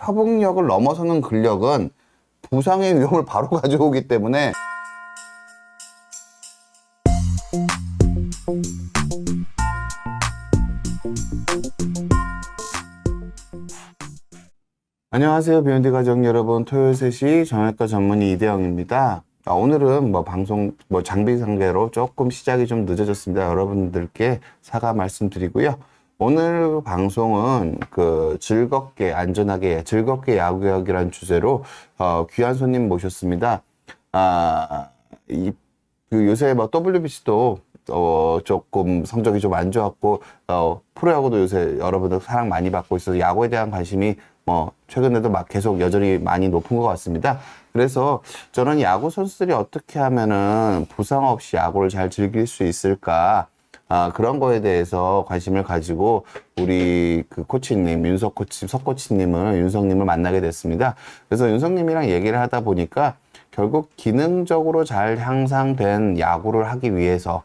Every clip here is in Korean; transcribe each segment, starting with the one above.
협응력을 넘어서는 근력은 부상의 위험을 바로 가져오기 때문에 안녕하세요. 비욘디 가족 여러분. 토요일 3시 정형외과 전문의 이대영입니다. 오늘은 방송 장비 관계로 조금 시작이 좀 늦어졌습니다. 여러분들께 사과 말씀드리고요. 오늘 방송은 즐겁게 안전하게 즐겁게 야구역이라는 주제로 귀한 손님 모셨습니다. 요새 WBC도 조금 성적이 좀 안 좋았고 프로야구도 요새 여러분들 사랑 많이 받고 있어서 야구에 대한 관심이 최근에도 계속 여전히 많이 높은 것 같습니다. 그래서 저는 야구 선수들이 어떻게 하면은 부상 없이 야구를 잘 즐길 수 있을까? 그런 거에 대해서 관심을 가지고 우리 코치님, 윤석님을 만나게 됐습니다. 그래서 윤석님이랑 얘기를 하다 보니까 결국 기능적으로 잘 향상된 야구를 하기 위해서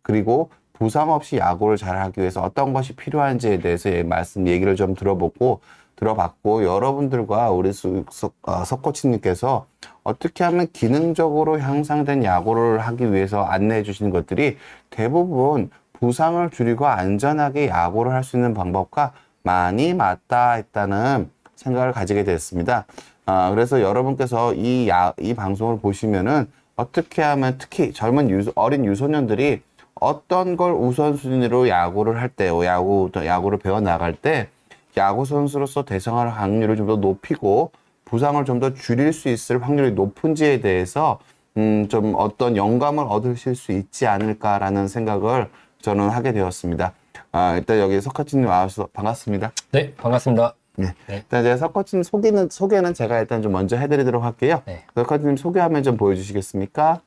그리고 부상 없이 야구를 잘 하기 위해서 어떤 것이 필요한지에 대해서 얘기를 좀 들어봤고 여러분들과 우리 석 코치님께서 어떻게 하면 기능적으로 향상된 야구를 하기 위해서 안내해 주시는 것들이 대부분 부상을 줄이고 안전하게 야구를 할 수 있는 방법과 많이 맞닿아 있다는 생각을 가지게 됐습니다. 그래서 여러분께서 이 방송을 보시면은 어떻게 하면 특히 어린 유소년들이 어떤 걸 우선순위로 야구를 할 때, 야구를 배워 나갈 때 야구 선수로서 대성할 확률을 좀 더 높이고 부상을 좀 더 줄일 수 있을 확률이 높은지에 대해서 좀 어떤 영감을 얻으실 수 있지 않을까라는 생각을 저는 하게 되었습니다. 일단 여기 석코치님 와서 반갑습니다. 네, 반갑습니다. 네. 일단 제가 석코치님 소개는 제가 일단 좀 먼저 해드리도록 할게요. 네. 석코치님 소개 화면 좀 보여주시겠습니까?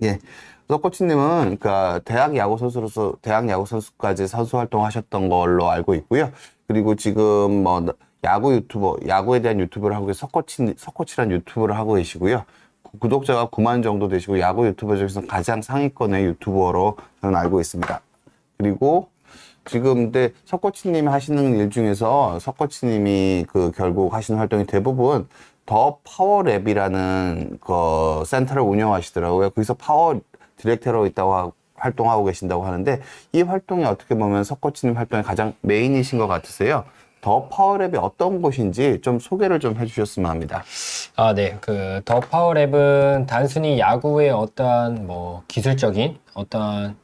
예. 석코치님은 대학 야구 선수까지 선수 활동하셨던 걸로 알고 있고요. 그리고 지금 야구에 대한 유튜브를 하고 석코치란 유튜브를 하고 계시고요. 구독자가 9만 정도 되시고 야구 유튜버 중에서 가장 상위권의 유튜버로 저는 알고 있습니다. 그리고 지금 근데 석코치님이 하시는 일 중에서 석코치님이 결국 하시는 활동이 대부분 더 파워랩이라는 센터를 운영하시더라고요. 거기서 파워 디렉터로 활동하고 계신다고 하는데 이 활동이 어떻게 보면 석코치님 활동의 가장 메인이신 것 같으세요. 더 파워랩이 어떤 곳인지 좀 소개를 좀 해주셨으면 합니다. 네. 더 파워랩은 단순히 야구의 어떠한 기술적인, 어떠한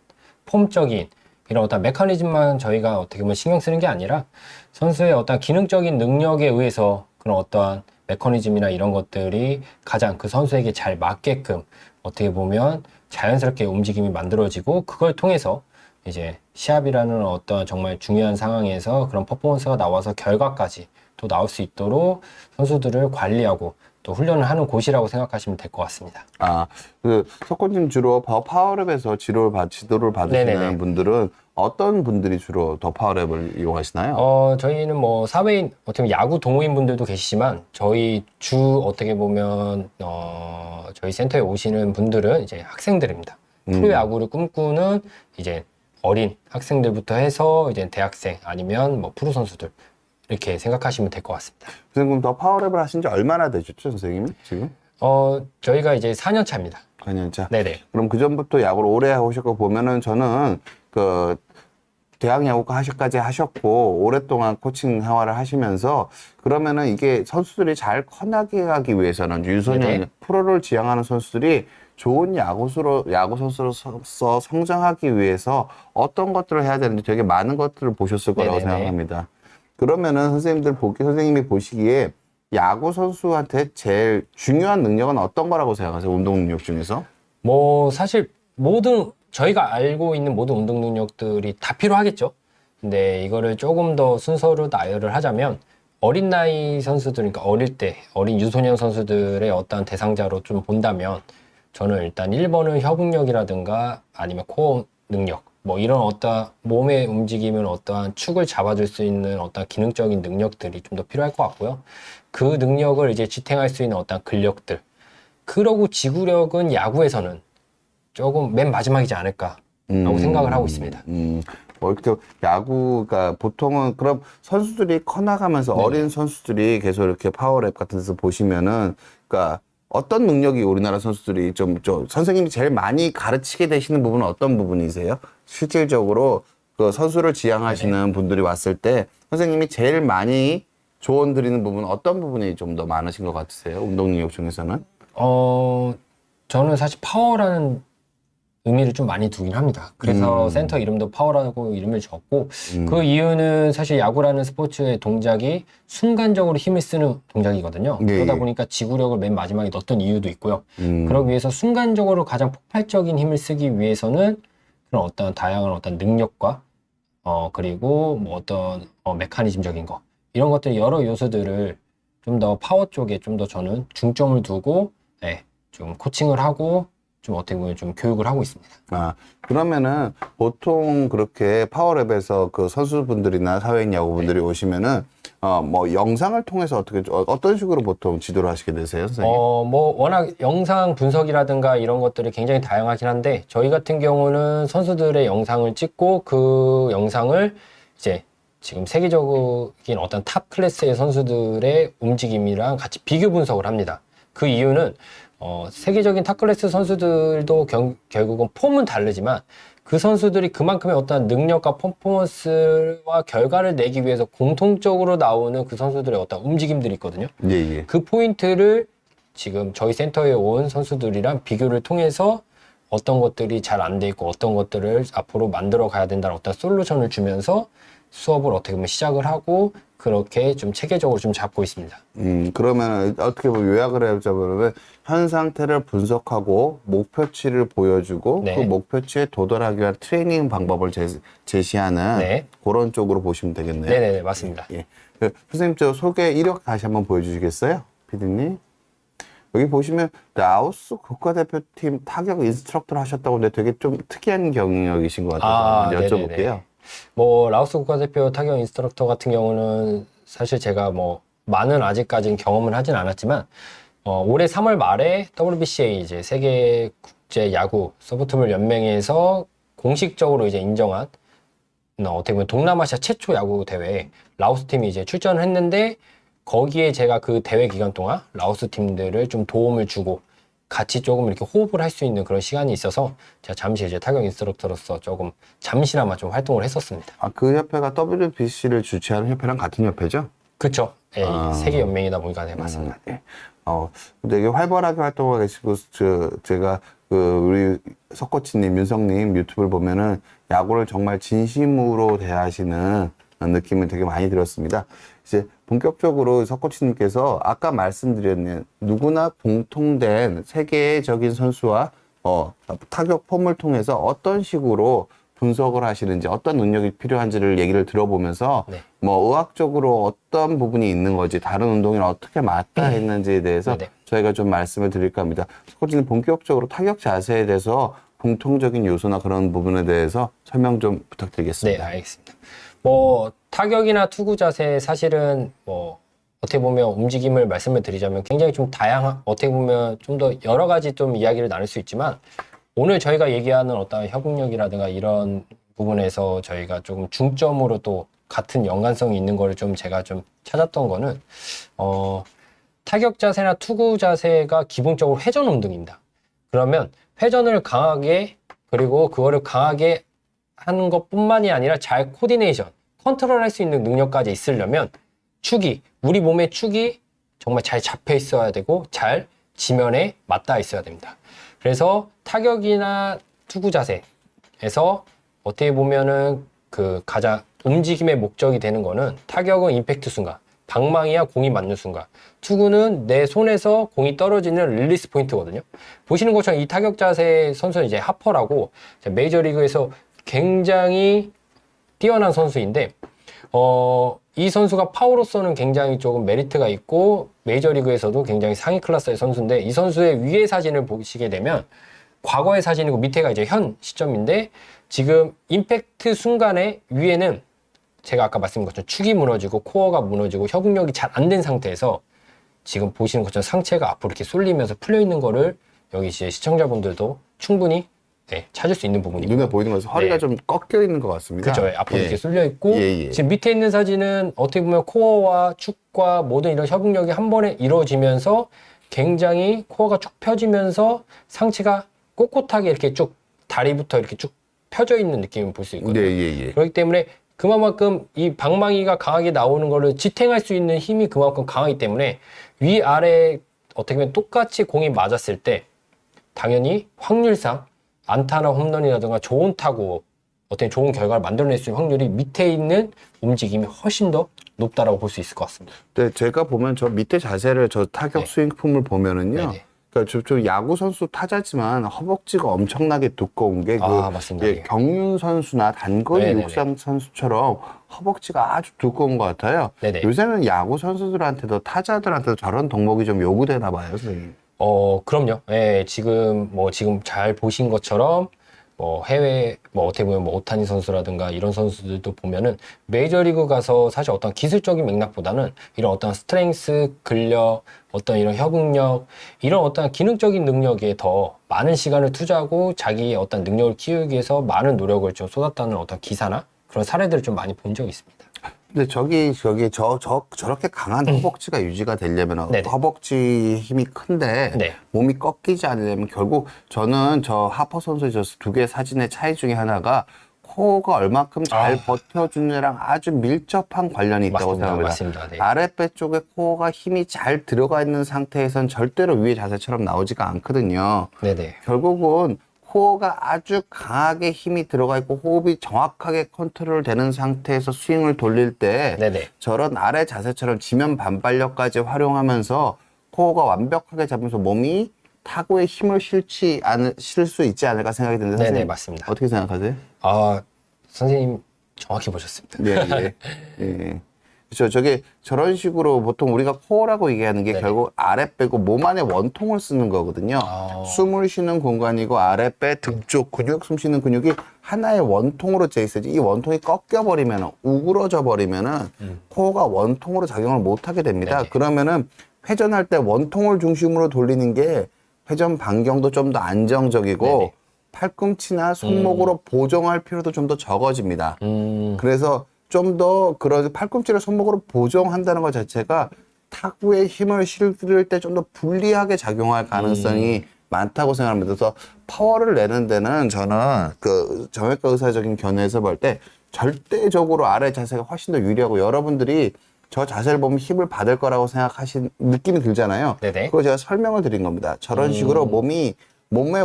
폼적인 이런 어떤 메커니즘만 저희가 어떻게 보면 신경 쓰는 게 아니라 선수의 어떤 기능적인 능력에 의해서 그런 어떠한 메커니즘이나 이런 것들이 가장 그 선수에게 잘 맞게끔 어떻게 보면 자연스럽게 움직임이 만들어지고 그걸 통해서 이제 시합이라는 어떤 정말 중요한 상황에서 그런 퍼포먼스가 나와서 결과까지 또 나올 수 있도록 선수들을 관리하고 또 훈련을 하는 곳이라고 생각하시면 될 것 같습니다. 석코님 주로 파워랩에서 지도를 받으시는 네네네. 분들은 어떤 분들이 주로 더 파워랩을 이용하시나요? 저희는 사회인, 어떻게 보면 야구 동호인 분들도 계시지만 저희 어떻게 보면 저희 센터에 오시는 분들은 이제 학생들입니다. 프로야구를 꿈꾸는 이제 어린 학생들부터 해서 이제 대학생 아니면 프로 선수들 이렇게 생각하시면 될 것 같습니다. 선생님 더 파워랩을 하신 지 얼마나 되셨죠, 선생님이 지금? 저희가 이제 4년 차입니다. 4년 차. 네네. 그럼 그 전부터 야구를 오래 하셨고 보면은 저는 대학 야구까지 하셨고 오랫동안 코칭 생활을 하시면서 그러면은 이게 선수들이 잘 커나게 하기 위해서는 유소년 네네. 프로를 지향하는 선수들이 좋은 야구 선수로서 성장하기 위해서 어떤 것들을 해야 되는지 되게 많은 것들을 보셨을 거라고 네네네. 생각합니다. 그러면은 선생님이 보시기에 야구 선수한테 제일 중요한 능력은 어떤 거라고 생각하세요? 운동 능력 중에서? 사실 저희가 알고 있는 모든 운동 능력들이 다 필요하겠죠. 근데 이거를 조금 더 순서로 나열을 하자면 어린 나이 선수들, 그러니까 어릴 때 어린 유소년 선수들의 어떠한 대상자로 좀 본다면 저는 일단 1번은 협응력이라든가 아니면 코어 능력 이런 어떠한 몸의 움직임을 어떠한 축을 잡아줄 수 있는 어떠한 기능적인 능력들이 좀 더 필요할 것 같고요. 그 능력을 이제 지탱할 수 있는 어떠한 근력들, 그러고 지구력은 야구에서는 조금 맨 마지막이지 않을까라고 생각을 하고 있습니다. 뭐 이렇게 야구가 보통은 그럼 선수들이 커나가면서 네네. 어린 선수들이 계속 이렇게 파워랩 같은 데서 보시면은 그러니까 어떤 능력이 우리나라 선수들이 좀 선생님이 제일 많이 가르치게 되시는 부분은 어떤 부분이세요? 실질적으로 그 선수를 지향하시는 분들이 왔을 때 선생님이 제일 많이 조언 드리는 부분은 어떤 부분이 좀 더 많으신 것 같으세요? 운동 능력 중에서는? 저는 사실 파워라는 의미를 좀 많이 두긴 합니다. 그래서 센터 이름도 파워라고 이름을 줬고, 그 이유는 사실 야구라는 스포츠의 동작이 순간적으로 힘을 쓰는 동작이거든요. 예, 그러다 예. 보니까 지구력을 맨 마지막에 넣었던 이유도 있고요. 음. 그러기 위해서 순간적으로 가장 폭발적인 힘을 쓰기 위해서는 그런 어떤 다양한 어떤 능력과, 그리고 뭐 어떤 메커니즘적인 거, 이런 것들 여러 요소들을 좀 더 파워 쪽에 좀 더 저는 중점을 두고, 네, 좀 코칭을 하고, 좀 어떻게 보면 좀 교육을 하고 있습니다. 아, 그러면은 보통 그렇게 파워랩에서 그 선수분들이나 사회인 야구분들이 오시면은 뭐 영상을 통해서 어떤 식으로 보통 지도를 하시게 되세요, 선생님? 뭐 워낙 영상 분석이라든가 이런 것들이 굉장히 다양하긴 한데 저희 같은 경우는 선수들의 영상을 찍고 그 영상을 이제 지금 세계적인 어떤 탑 클래스의 선수들의 움직임이랑 같이 비교 분석을 합니다. 그 이유는 세계적인 탑 클래스 선수들도 결국은 폼은 다르지만 그 선수들이 그만큼의 어떤 능력과 퍼포먼스와 결과를 내기 위해서 공통적으로 나오는 그 선수들의 어떤 움직임들이 있거든요. 예, 예. 그 포인트를 지금 저희 센터에 온 선수들이랑 비교를 통해서 어떤 것들이 잘 안 돼 있고 어떤 것들을 앞으로 만들어 가야 된다는 어떤 솔루션을 주면서 수업을 어떻게 보면 시작을 하고 그렇게 좀 체계적으로 좀 잡고 있습니다. 그러면 어떻게 보면 요약을 해보자면 현 상태를 분석하고 목표치를 보여주고 네. 그 목표치에 도달하기 위한 트레이닝 방법을 제시하는 네. 그런 쪽으로 보시면 되겠네요. 네네네, 맞습니다. 예. 선생님, 저 소개 이력 다시 한번 보여주시겠어요? 피디님? 여기 보시면 라오스 국가대표팀 타격 인스트럭터를 하셨다고 하는데 되게 좀 특이한 경력이신 것 같아서 한번 여쭤볼게요. 네네네. 뭐 라오스 국가대표 타격 인스트럭터 같은 경우는 사실 제가 뭐 많은 아직까지는 경험을 하진 않았지만 올해 3월 말에 WBCA 이제 세계 국제 야구 소프트볼 연맹에서 공식적으로 이제 인정한 어떻게 보면 동남아시아 최초 야구 대회에 라오스 팀이 이제 출전을 했는데 거기에 제가 그 대회 기간 동안 라오스 팀들을 좀 도움을 주고 같이 조금 이렇게 호흡을 할 수 있는 그런 시간이 있어서 제가 잠시 이제 타격 인스트럭터로서 조금 잠시나마 좀 활동을 했었습니다. 아, 그 협회가 WBC를 주최하는 협회랑 같은 협회죠? 그쵸? 예, 세계 연맹이다 보니까 네, 맞습니다. 예. 되게 활발하게 활동하고 계시고, 제가, 우리 석코치님, 윤성님 유튜브를 보면은 야구를 정말 진심으로 대하시는 느낌을 되게 많이 들었습니다. 이제 본격적으로 석코치님께서 아까 말씀드렸는 누구나 공통된 세계적인 선수와, 타격 폼을 통해서 어떤 식으로 분석을 하시는지 어떤 능력이 필요한지를 얘기를 들어보면서 네. 뭐 의학적으로 어떤 부분이 있는 건지 다른 운동이랑 어떻게 맞닿아 있는지에 대해서 네네. 저희가 좀 말씀을 드릴까 합니다. 코치님 본격적으로 타격 자세에 대해서 공통적인 요소나 그런 부분에 대해서 설명 좀 네, 부탁드리겠습니다. 알겠습니다. 뭐 타격이나 투구 자세 사실은 뭐 어떻게 보면 움직임을 말씀을 드리자면 굉장히 좀 다양한 어떻게 보면 좀 더 여러 가지 좀 이야기를 나눌 수 있지만 오늘 저희가 얘기하는 어떤 협응력이라든가 이런 부분에서 저희가 조금 중점으로 또 같은 연관성이 있는 거를 좀 제가 좀 찾았던 거는 타격 자세나 투구 자세가 기본적으로 회전 운동입니다. 그러면 회전을 강하게 그리고 그거를 강하게 하는 것뿐만이 아니라 잘 코디네이션, 컨트롤할 수 있는 능력까지 있으려면 축이, 우리 몸의 축이 정말 잘 잡혀 있어야 되고 잘 지면에 맞닿아 있어야 됩니다. 그래서 타격이나 투구 자세에서 어떻게 보면은 그 가장 움직임의 목적이 되는 거는 타격은 임팩트 순간, 방망이와 공이 맞는 순간, 투구는 내 손에서 공이 떨어지는 릴리스 포인트거든요. 보시는 것처럼 이 타격 자세 선수는 이제 하퍼라고 메이저리그에서 굉장히 뛰어난 선수인데 이 선수가 파워로서는 굉장히 조금 메리트가 있고 메이저리그에서도 굉장히 상위 클래스의 선수인데 이 선수의 위의 사진을 보시게 되면 과거의 사진이고 밑에가 이제 현 시점인데 지금 임팩트 순간에 위에는 제가 아까 말씀드린 것처럼 축이 무너지고 코어가 무너지고 협응력이 잘 안 된 상태에서 지금 보시는 것처럼 상체가 앞으로 이렇게 쏠리면서 풀려 있는 거를 여기 이제 시청자분들도 충분히 네, 찾을 수 있는 부분이고 눈에 보이는 것은 허리가 네. 좀 꺾여 있는 것 같습니다. 그렇죠. 앞으로 예. 이렇게 쏠려 있고 예, 예. 지금 밑에 있는 사진은 어떻게 보면 코어와 축과 모든 이런 협응력이 한 번에 이루어지면서 굉장히 코어가 쭉 펴지면서 상체가 꼿꼿하게 이렇게 쭉 다리부터 이렇게 쭉 펴져 있는 느낌을 볼 수 있거든요. 예, 예, 예. 그렇기 때문에 그만큼 이 방망이가 강하게 나오는 거를 지탱할 수 있는 힘이 그만큼 강하기 때문에 위아래 어떻게 보면 똑같이 공이 맞았을 때 당연히 확률상 안타나 홈런이라든가 좋은 타구 어떤 좋은 결과를 만들어낼 수 있는 확률이 밑에 있는 움직임이 훨씬 더 높다라고 볼 수 있을 것 같습니다. 네, 제가 보면 저 밑에 자세를 저 타격 네. 스윙폼을 보면은요. 네네. 그러니까 저 야구 선수 타자지만 허벅지가 엄청나게 두꺼운 게 맞습니다. 예. 경륜 선수나 단거리 네네네. 육상 선수처럼 허벅지가 아주 두꺼운 것 같아요. 네네. 요새는 야구 선수들한테도 타자들한테도 저런 덕목이 좀 요구되나 봐요, 선생님. 그럼요. 예, 지금 잘 보신 것처럼 해외 어떻게 보면 오타니 선수라든가 이런 선수들도 보면은 메이저리그 가서 사실 어떤 기술적인 맥락보다는 이런 어떤 스트렝스, 근력, 어떤 이런 협응력, 이런 어떤 기능적인 능력에 더 많은 시간을 투자하고 자기의 어떤 능력을 키우기 위해서 많은 노력을 좀 쏟았다는 어떤 기사나 그런 사례들을 좀 많이 본 적이 있습니다. 근데 저렇게 강한 허벅지가 유지가 되려면 네네. 허벅지 힘이 큰데 네. 몸이 꺾이지 않으려면 결국 저는 저 하퍼 선수의 저 두 개의 사진의 차이 중에 하나가 코어가 얼마큼 잘 버텨주느냐랑 아주 밀접한 관련이 있다고 생각합니다. 맞습니다. 네. 아랫배 쪽에 코어가 힘이 잘 들어가 있는 상태에선 절대로 위의 자세처럼 나오지가 않거든요. 네네. 결국은 코어가 아주 강하게 힘이 들어가 있고 호흡이 정확하게 컨트롤 되는 상태에서 스윙을 돌릴 때 네네. 저런 아래 자세처럼 지면 반발력까지 활용하면서 코어가 완벽하게 잡으면서 몸이 타구에 힘을 실 수 있지 않을까 생각이 드는데 네네, 선생님 맞습니다. 어떻게 생각하세요? 선생님 정확히 보셨습니다. 예, 예. 예. 그렇죠. 저런 식으로 보통 우리가 코어라고 얘기하는 게 네네. 결국 아랫배고 몸 안에 원통을 쓰는 거거든요. 숨을 쉬는 공간이고 아랫배, 등 쪽 근육, 숨 쉬는 근육이 하나의 원통으로 돼 있어야지 이 원통이 꺾여버리면 우그러져 버리면은 코어가 원통으로 작용을 못 하게 됩니다. 네네. 그러면은 회전할 때 원통을 중심으로 돌리는 게 회전 반경도 좀 더 안정적이고 네네. 팔꿈치나 손목으로 보정할 필요도 좀 더 적어집니다. 음, 그래서 좀 더 그런 팔꿈치를 손목으로 보정한다는 것 자체가 타구에 힘을 실을 때 좀 더 불리하게 작용할 가능성이 많다고 생각합니다. 그래서 파워를 내는 데는 저는 그 정형외과 의사적인 견해에서 볼 때 절대적으로 아래 자세가 훨씬 더 유리하고 여러분들이 저 자세를 보면 힘을 받을 거라고 생각하신 느낌이 들잖아요. 네네. 그거 제가 설명을 드린 겁니다. 저런 식으로 몸의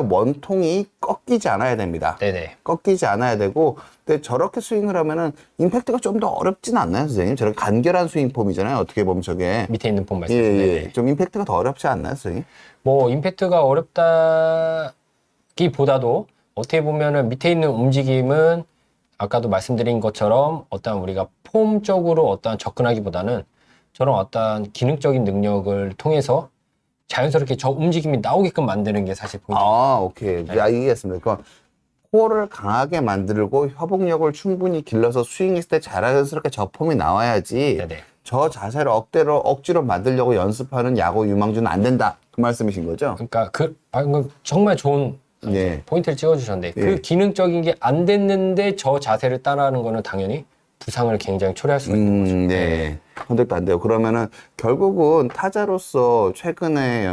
원통이 꺾이지 않아야 됩니다. 네네. 꺾이지 않아야 되고, 근데 저렇게 스윙을 하면은 임팩트가 좀 더 어렵진 않나요, 선생님? 저렇게 간결한 스윙 폼이잖아요. 어떻게 보면 저게. 밑에 있는 폼 예, 말씀이시죠? 예. 네네. 좀 임팩트가 더 어렵지 않나요, 선생님? 임팩트가 어렵다기보다도 어떻게 보면은 밑에 있는 움직임은 아까도 말씀드린 것처럼 어떤 우리가 폼적으로 어떤 접근하기보다는 저런 어떤 기능적인 능력을 통해서 자연스럽게 저 움직임이 나오게끔 만드는 게 사실 포인트. 오케이. 알겠습니다. 그러니까 코어를 강하게 만들고 협응력을 충분히 길러서 스윙했을 때 자연스럽게 저 폼이 나와야지 네네. 저 자세를 억지로 만들려고 연습하는 야구 유망주는 안 된다. 그 말씀이신 거죠? 그러니까 방금 정말 좋은 네. 포인트를 찍어주셨는데 예. 그 기능적인 게 안 됐는데 저 자세를 따라하는 거는 당연히 부상을 굉장히 초래할 수가 있는 거죠. 네. 컨택도 안 돼요. 그러면은 결국은 타자로서 최근에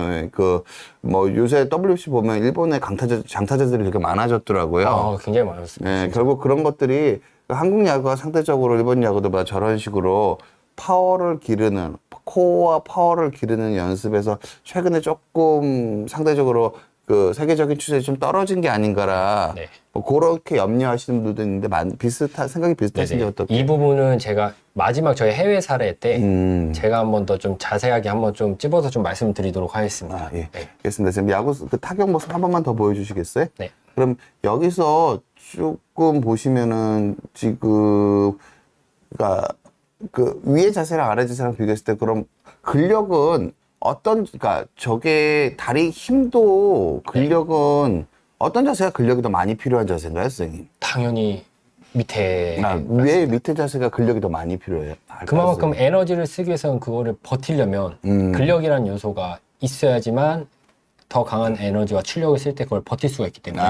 요새 WBC 보면 일본의 장타자들이 되게 많아졌더라고요. 굉장히 많았습니다. 네, 결국 그런 것들이 한국 야구가 상대적으로 일본 야구들보다 저런 식으로 코어와 파워를 기르는 연습에서 최근에 조금 상대적으로 그 세계적인 추세에 좀 떨어진 게 아닌가라. 네. 그렇게 염려하시는 분들도 있는데 생각이 비슷하신지 어떻게? 이 부분은 제가 마지막 저희 해외 사례 때 제가 한번 더 좀 자세하게 한번 좀 찝어서 좀 말씀드리도록 하겠습니다. 예. 네. 알겠습니다. 지금 야구 그 타격 모습 한 번만 더 보여주시겠어요? 네. 그럼 여기서 조금 보시면은 지금 그러니까 그 위의 자세랑 아래 자세랑 비교했을 때 그럼 근력은 그러니까 저게 다리 힘도 근력은 어떤 자세가 근력이 더 많이 필요한 자세인가요, 선생님? 당연히 밑에 왜 밑에 자세가 근력이 더 많이 필요해요? 그만큼 에너지를 쓰기 위해서는 그거를 버티려면 근력이라는 요소가 있어야지만 더 강한 에너지와 출력을 쓸 때 그걸 버틸 수가 있기 때문에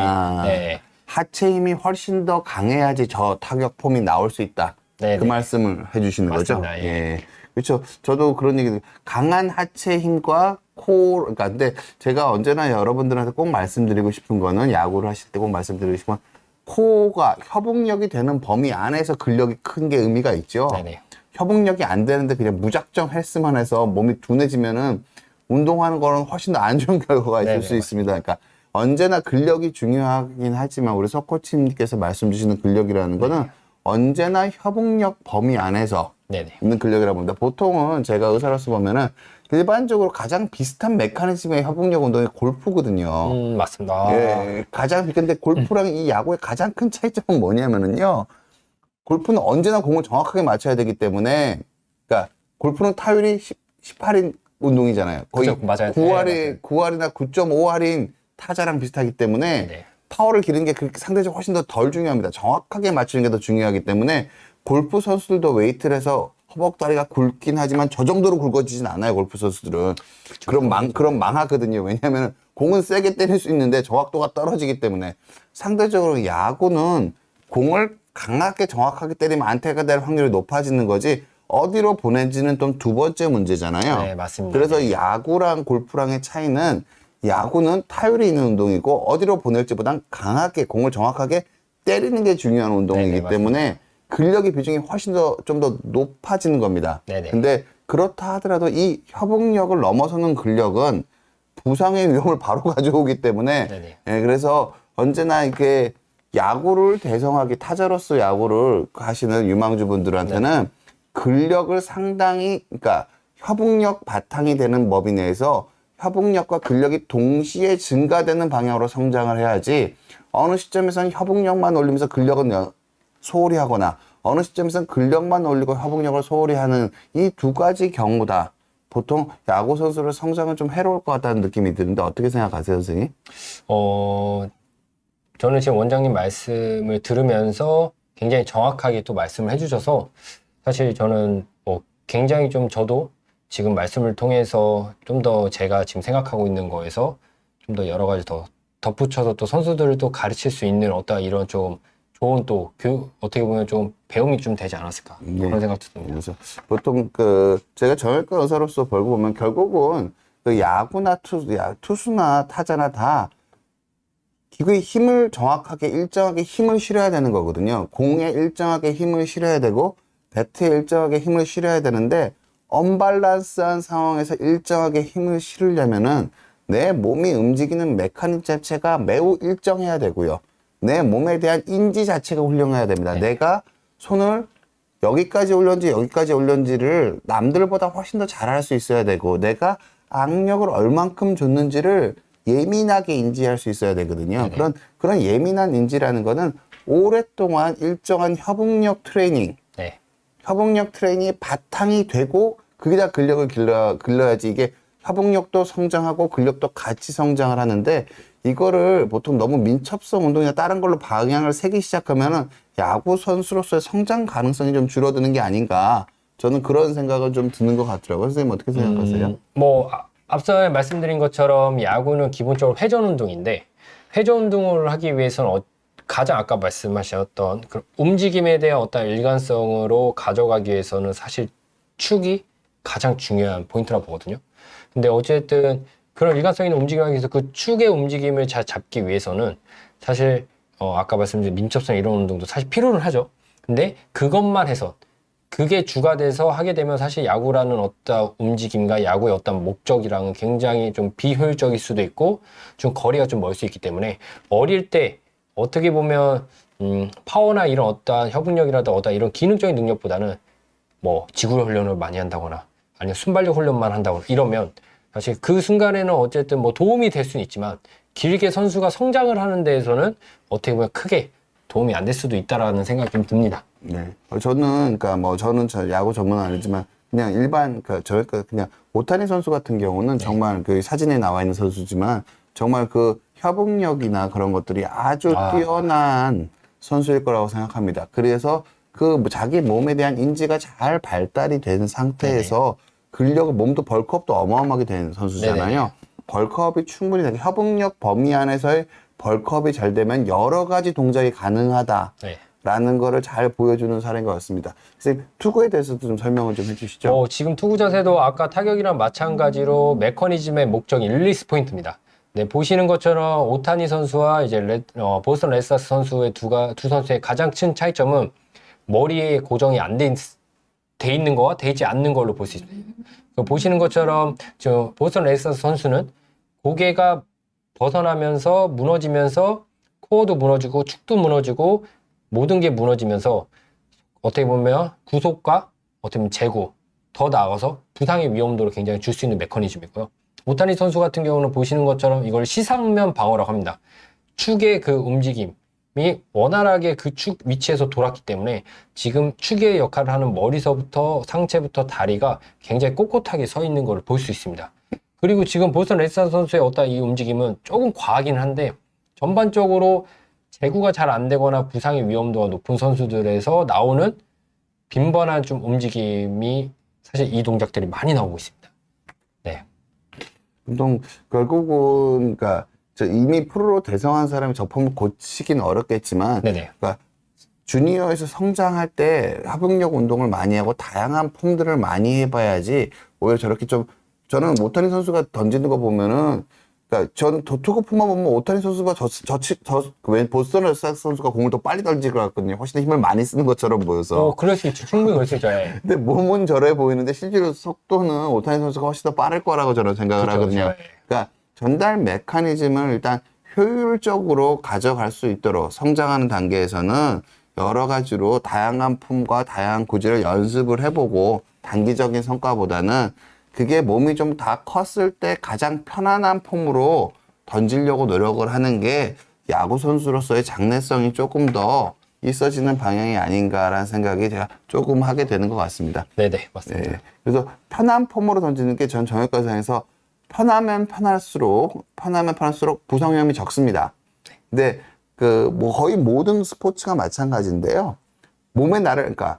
네. 하체 힘이 훨씬 더 강해야지 저 타격 폼이 나올 수 있다. 네네. 그 말씀을 해주시는 맞습니다. 거죠? 예. 그렇죠. 저도 그런 얘기, 강한 하체 힘과 그러니까 근데 제가 언제나 여러분들한테 꼭 말씀드리고 싶은 거는 야구를 하실 때 꼭 말씀드리고 싶은 건 코어가 협응력이 되는 범위 안에서 근력이 큰 게 의미가 있죠. 네네. 협응력이 안 되는데 그냥 무작정 헬스만 해서 몸이 둔해지면은 운동하는 거는 훨씬 더 안 좋은 결과가 있을 네네, 수 있습니다. 그러니까 언제나 근력이 중요하긴 하지만 우리 서코치님께서 말씀 주시는 근력이라는 거는 언제나 협응력 범위 안에서 네네. 있는 근력이라고 봅니다. 보통은 제가 의사로서 보면은 일반적으로 가장 비슷한 메커니즘의 협응력 운동이 골프거든요. 맞습니다. 예, 근데 골프랑 이 야구의 가장 큰 차이점은 뭐냐면은요. 골프는 언제나 공을 정확하게 맞춰야 되기 때문에, 그러니까 골프는 타율이 18인 운동이잖아요. 거의 그죠, 맞아요. 9할이, 네, 9할이나 9.5할인 타자랑 비슷하기 때문에 네. 파워를 기르는 게 상대적으로 훨씬 더 덜 중요합니다. 정확하게 맞추는 게 더 중요하기 때문에 골프 선수들도 웨이트를 해서 허벅다리가 굵긴 하지만 저 정도로 굵어지진 않아요. 골프 선수들은. 그럼 망하거든요. 왜냐하면 공은 세게 때릴 수 있는데 정확도가 떨어지기 때문에 상대적으로 야구는 공을 강하게 정확하게 때리면 안타가 될 확률이 높아지는 거지 어디로 보낸지는 좀 두 번째 문제잖아요. 네, 맞습니다. 그래서 야구랑 골프랑의 차이는 야구는 타율이 있는 운동이고 어디로 보낼지보단 강하게 공을 정확하게 때리는 게 중요한 운동이기 네네, 때문에 근력의 비중이 훨씬 더 좀 더 높아지는 겁니다. 네네. 근데 그렇다 하더라도 이 협응력을 넘어서는 근력은 부상의 위험을 바로 가져오기 때문에 네네. 그래서 언제나 이렇게 야구를 대성하기 타자로서 야구를 하시는 유망주 분들한테는 근력을 상당히 그러니까 협응력 바탕이 되는 범위 내에서 협응력과 근력이 동시에 증가되는 방향으로 성장을 해야지 어느 시점에서는 협응력만 올리면서 근력은 소홀히 하거나 어느 시점에서는 근력만 올리고 협응력을 소홀히 하는 이 두 가지 경우다. 보통 야구 선수를 성장은 좀 해로울 것 같다는 느낌이 드는데 어떻게 생각하세요, 선생님? 저는 지금 원장님 말씀을 들으면서 굉장히 정확하게 또 말씀을 해주셔서 사실 저는 뭐 굉장히 좀 저도 지금 말씀을 통해서 좀 더 제가 지금 생각하고 있는 거에서 좀 더 여러 가지 더 덧붙여서 또 선수들을 또 가르칠 수 있는 어떤 이런 좀 좋은 또 어떻게 보면 좀 배움이 좀 되지 않았을까 그런 생각도 듭니다. 그래서 보통 제가 정형외과 의사로서 벌고 보면 결국은 야구나 투수나 타자나 다 기구의 힘을 정확하게 일정하게 힘을 실어야 되는 거거든요. 공에 일정하게 힘을 실어야 되고 배트에 일정하게 힘을 실어야 되는데 언밸런스한 상황에서 일정하게 힘을 실으려면은 내 몸이 움직이는 메커니즘 자체가 매우 일정해야 되고요. 내 몸에 대한 인지 자체가 훌륭해야 됩니다. 내가 손을 여기까지 올렸는지 여기까지 올렸는지를 남들보다 훨씬 더 잘할 수 있어야 되고 내가 악력을 얼만큼 줬는지를 예민하게 인지할 수 있어야 되거든요. 그런 예민한 인지라는 거는 오랫동안 일정한 협응력 트레이닝, 네. 협응력 트레이닝이 바탕이 되고 그게 다 근력을 길러야지 이게 협응력도 성장하고 근력도 같이 성장을 하는데 이거를 보통 너무 민첩성 운동이나 다른 걸로 방향을 세기 시작하면은 야구 선수로서의 성장 가능성이 좀 줄어드는 게 아닌가. 저는 그런 생각을 좀 드는 것 같더라고요. 선생님 어떻게 생각하세요? 앞서 말씀드린 것처럼 야구는 기본적으로 회전 운동인데 회전 운동을 하기 위해서는 가장 아까 말씀하셨던 그 움직임에 대한 어떤 일관성으로 가져가기 위해서는 사실 축이 가장 중요한 포인트라고 보거든요. 근데 어쨌든 그런 일관성 있는 움직임을 하기 위해서 그 축의 움직임을 잘 잡기 위해서는 사실 아까 말씀드린 민첩성 이런 운동도 사실 필요는 하죠. 근데 그것만 해서 그게 주가 돼서 하게 되면 사실 야구라는 어떤 움직임과 야구의 어떤 목적이랑은 굉장히 좀 비효율적일 수도 있고 좀 거리가 좀 멀 수 있기 때문에 어릴 때 어떻게 보면 파워나 이런 어떤 협응력이라든 어떤 이런 기능적인 능력보다는 뭐 지구 훈련을 많이 한다거나 아니면 순발력 훈련만 한다거나 이러면 사실 그 순간에는 어쨌든 뭐 도움이 될 수는 있지만 길게 선수가 성장을 하는 데에서는 어떻게 보면 크게 도움이 안 될 수도 있다라는 생각이 좀 듭니다. 네. 저는 저는 야구 전문은 아니지만 그냥 일반 그냥 오타니 선수 같은 경우는 정말 그 사진에 나와 있는 선수지만 정말 그 협응력이나 그런 것들이 아주 뛰어난 선수일 거라고 생각합니다. 그래서 자기 몸에 대한 인지가 잘 발달이 된 상태에서 근력을 몸도 벌크업도 어마어마하게 된 선수잖아요. 벌크업이 충분히 되게 협응력 범위 안에서의 벌크업이 잘 되면 여러 가지 동작이 가능하다. 네. 라는 거를 잘 보여주는 사례인 것 같습니다. 선생님, 투구에 대해서도 좀 설명을 좀 해주시죠. 지금 투구 자세도 아까 타격이랑 마찬가지로 메커니즘의 목적이 릴리스 포인트입니다. 네, 보시는 것처럼 오타니 선수와 이제 보스턴 레드삭스 선수의 두 선수의 가장 큰 차이점은 머리에 고정이 안 돼 있는 거와 돼 있지 않는 걸로 볼 수 있습니다. 보시는 것처럼 보스턴 레드삭스 선수는 고개가 벗어나면서 무너지면서 코어도 무너지고 축도 무너지고 모든 게 무너지면서 어떻게 보면 구속과 어떻게 보면 재구 더 나아가서 부상의 위험도를 굉장히 줄 수 있는 메커니즘이고요. 오타니 선수 같은 경우는 보시는 것처럼 이걸 시상면 방어라고 합니다. 축의 그 움직임이 원활하게 그 축 위치에서 돌았기 때문에 지금 축의 역할을 하는 머리서부터 상체부터 다리가 굉장히 꼿꼿하게 서 있는 걸 볼 수 있습니다. 그리고 지금 보스턴 레드삭스 선수의 어떤 이 움직임은 조금 과하긴 한데 전반적으로 제구가 잘 안 되거나 부상의 위험도가 높은 선수들에서 나오는 빈번한 좀 움직임이 사실 이 동작들이 많이 나오고 있습니다. 네. 운동, 결국은, 그러니까, 이미 프로로 대성한 사람이 저 폼을 고치긴 어렵겠지만, 네네. 그러니까 주니어에서 성장할 때 합응력 운동을 많이 하고 다양한 폼들을 많이 해봐야지, 오히려 저렇게 좀, 저는 오타니 선수가 던지는 거 보면은, 그러니까 저는 투구 폼만 보면 오타니 선수가 왜 보스턴 레드삭스 선수가 공을 더 빨리 던지고 갔거든요. 훨씬 더 힘을 많이 쓰는 것처럼 보여서. 그럴 수 있죠. 충분히 그럴 수 있죠. 예. 근데 몸은 저래 보이는데 실제로 속도는 오타니 선수가 훨씬 더 빠를 거라고 저는 생각을 그렇죠, 하거든요. 그렇죠. 그러니까 전달 메커니즘을 일단 효율적으로 가져갈 수 있도록 성장하는 단계에서는 여러 가지로 다양한 폼과 다양한 구질을 연습을 해보고 단기적인 성과보다는 그게 몸이 좀 다 컸을 때 가장 편안한 폼으로 던지려고 노력을 하는 게 야구 선수로서의 장래성이 조금 더 있어지는 방향이 아닌가라는 생각이 제가 조금 하게 되는 것 같습니다. 네네, 맞습니다. 예. 그래서 편한 폼으로 던지는 게 전 정형과상에서 편하면 편할수록 부상 위험이 적습니다. 근데 뭐 거의 모든 스포츠가 마찬가지인데요. 그러니까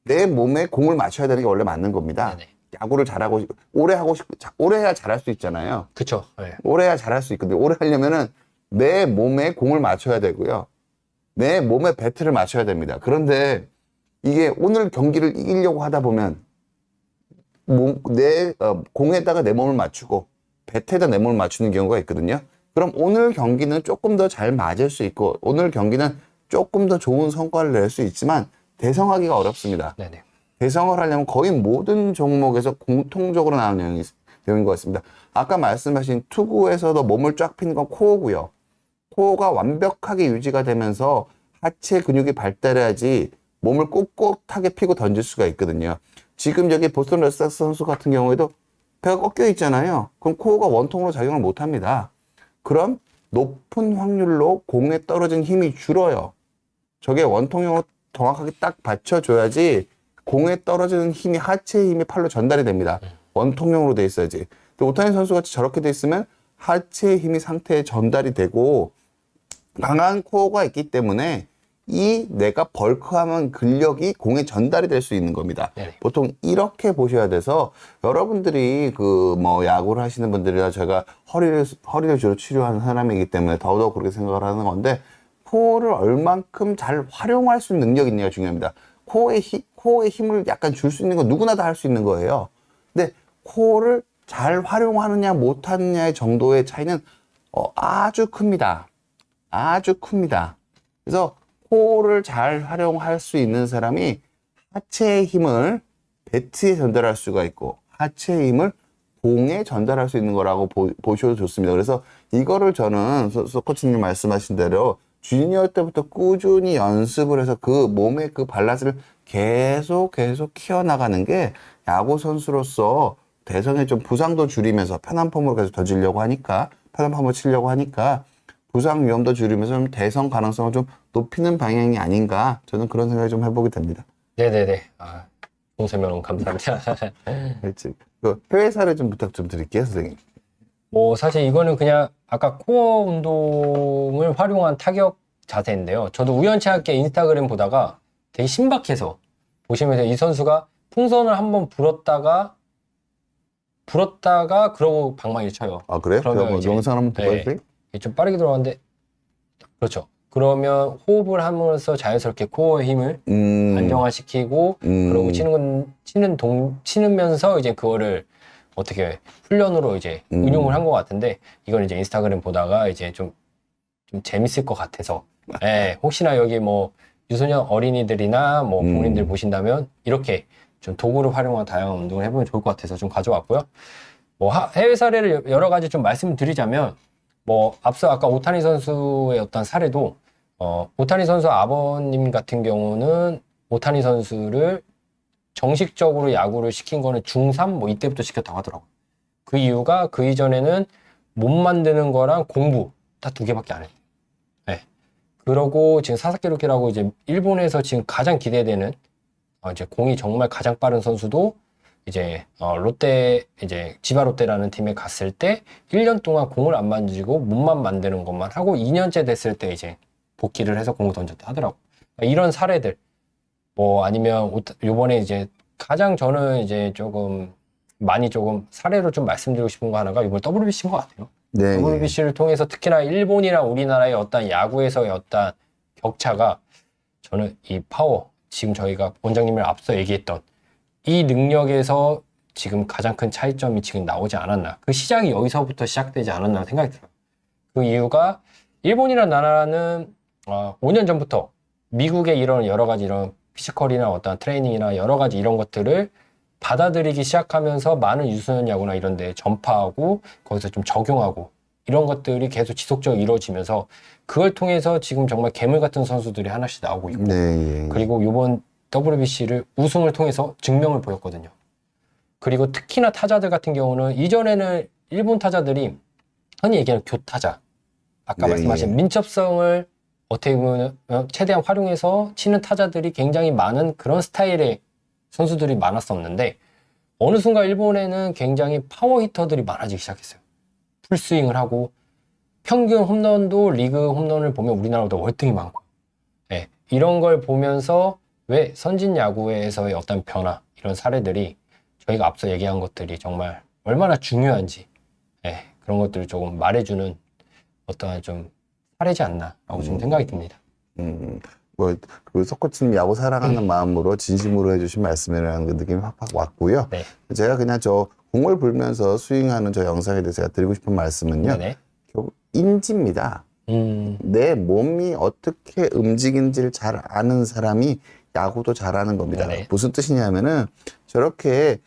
내 몸에 공을 맞춰야 되는 게 원래 맞는 겁니다. 네네. 야구를 오래 해야 잘할 수 있잖아요. 그쵸. 예. 오래 해야 잘할 수 있거든요. 오래 하려면은 내 몸에 공을 맞춰야 되고요. 내 몸에 배트를 맞춰야 됩니다. 그런데 이게 오늘 경기를 이기려고 하다 보면 공에다가 내 몸을 맞추고 배트에다 내 몸을 맞추는 경우가 있거든요. 그럼 오늘 경기는 조금 더 잘 맞을 수 있고 오늘 경기는 조금 더 좋은 성과를 낼 수 있지만 대성하기가 어렵습니다. 네네. 대성을 하려면 거의 모든 종목에서 공통적으로 나오는 내용인 것 같습니다. 아까 말씀하신 투구에서도 몸을 쫙 피는 건 코어고요. 코어가 완벽하게 유지가 되면서 하체 근육이 발달해야지 몸을 꼿꼿하게 피고 던질 수가 있거든요. 지금 여기 보스턴 레드삭스 선수 같은 경우에도 배가 꺾여 있잖아요. 그럼 코어가 원통으로 작용을 못 합니다. 그럼 높은 확률로 공에 떨어진 힘이 줄어요. 저게 원통형으로 정확하게 딱 받쳐줘야지 공에 떨어지는 힘이 하체의 힘이 팔로 전달이 됩니다. 원통형으로 돼 있어야지. 근데 오타니 선수 같이 저렇게 돼 있으면 하체의 힘이 상태에 전달이 되고 강한 코어가 있기 때문에 내가 벌크하면 근력이 공에 전달이 될 수 있는 겁니다. 네네. 보통 이렇게 보셔야 돼서 여러분들이 야구를 하시는 분들이나 제가 허리를 주로 치료하는 사람이기 때문에 더더욱 그렇게 생각을 하는 건데 코어를 얼만큼 잘 활용할 수 있는 능력이 있느냐가 중요합니다. 코어의 힘을 약간 줄 수 있는 건 누구나 다 할 수 있는 거예요. 근데 코어를 잘 활용하느냐 못하느냐의 정도의 차이는 아주 큽니다. 아주 큽니다. 그래서 코어를 잘 활용할 수 있는 사람이 하체의 힘을 배트에 전달할 수가 있고 하체의 힘을 공에 전달할 수 있는 거라고 보셔도 좋습니다. 그래서 이거를 저는 코치님 말씀하신 대로 주니어 때부터 꾸준히 연습을 해서 그 몸의 그 밸런스를 계속 키워나가는 게 야구 선수로서 대성에 좀 부상도 줄이면서 편한 폼으로 계속 던지려고 하니까 편한 폼으로 치려고 하니까 부상 위험도 줄이면서 좀 대성 가능성을 좀 높이는 방향이 아닌가 저는 그런 생각을 좀 해보게 됩니다. 네네네. 좋은 설명 감사합니다. 그렇지. 해외 사례 좀 부탁 좀 드릴게요, 선생님. 사실 이거는 그냥 아까 코어 운동을 활용한 타격 자세인데요. 저도 우연치 않게 인스타그램 보다가 되게 신박해서 보시면서 이 선수가 풍선을 한번 불었다가 불었다가 그러고 방망이를 쳐요. 아, 그래요? 그러면 제가 이제- 영상 한번 보고 네. 좀 빠르게 돌아가는데 그렇죠. 그러면 호흡을 하면서 자연스럽게 코어의 힘을 안정화시키고 그러고 치면서 이제 그거를 어떻게 훈련으로 이제 응용을 한 것 같은데 이걸 이제 인스타그램 보다가 이제 좀 재밌을 것 같아서 예, 혹시나 여기 뭐 유소년 어린이들이나 뭐 부모님들 보신다면 이렇게 좀 도구를 활용한 다양한 운동을 해보면 좋을 것 같아서 좀 가져왔고요. 뭐 해외 사례를 여러 가지 좀 말씀드리자면 뭐 앞서 아까 오타니 선수의 어떤 사례도 오타니 선수 아버님 같은 경우는 오타니 선수를 정식적으로 야구를 시킨 거는 중3 뭐 이때부터 시켰다고 하더라고요. 그 이유가 그 이전에는 몸 만드는 거랑 공부 딱 2개밖에 안 했어요. 네. 그러고 지금 사사키 루키라고 이제 일본에서 지금 가장 기대되는 이제 공이 정말 가장 빠른 선수도 이제 롯데 이제 지바 롯데라는 팀에 갔을 때 1년 동안 공을 안 만지고 몸만 만드는 것만 하고 2년째 됐을 때 이제 복귀를 해서 공을 던졌다 하더라고. 그러니까 이런 사례들 뭐 아니면 요번에 이제 가장 저는 이제 조금 사례로 좀 말씀드리고 싶은 거 하나가 이번 WBC인 것 같아요. 네. WBC를 통해서 특히나 일본이나 우리나라의 어떤 야구에서의 어떤 격차가 저는 이 파워 지금 저희가 원장님을 앞서 얘기했던 이 능력에서 지금 가장 큰 차이점이 지금 나오지 않았나. 그 시작이 여기서부터 시작되지 않았나 생각이 들어요. 그 이유가 일본이라는 나라는 5년 전부터 미국의 이런 여러 가지 이런 피지컬이나 어떤 트레이닝이나 여러 가지 이런 것들을 받아들이기 시작하면서 많은 유소년 야구나 이런 데 전파하고 거기서 좀 적용하고 이런 것들이 계속 지속적으로 이루어지면서 그걸 통해서 지금 정말 괴물 같은 선수들이 하나씩 나오고 있고 네. 그리고 이번 WBC를 우승을 통해서 증명을 보였거든요. 그리고 특히나 타자들 같은 경우는 이전에는 일본 타자들이 흔히 얘기하는 교타자 아까 네, 말씀하신 예. 민첩성을 어떻게 보면 최대한 활용해서 치는 타자들이 굉장히 많은 그런 스타일의 선수들이 많았었는데 어느 순간 일본에는 굉장히 파워 히터들이 많아지기 시작했어요. 풀스윙을 하고 평균 홈런도 리그 홈런을 보면 우리나라보다 월등히 많고 네, 이런 걸 보면서 왜 선진 야구에서의 어떤 변화 이런 사례들이 저희가 앞서 얘기한 것들이 정말 얼마나 중요한지 네, 그런 것들을 조금 말해주는 어떠한 좀 사례지 않나라고 좀 생각이 듭니다. 그 석코치님 야구 사랑하는 마음으로 진심으로 해주신 말씀이라는 그 느낌이 확 왔고요. 네. 제가 그냥 저 공을 불면서 스윙하는 저 영상에 대해서 제가 드리고 싶은 말씀은요. 네네. 결국 인지입니다. 음, 내 몸이 어떻게 움직이는지를 잘 아는 사람이 야구도 잘하는 겁니다. 네네. 무슨 뜻이냐면은 저렇게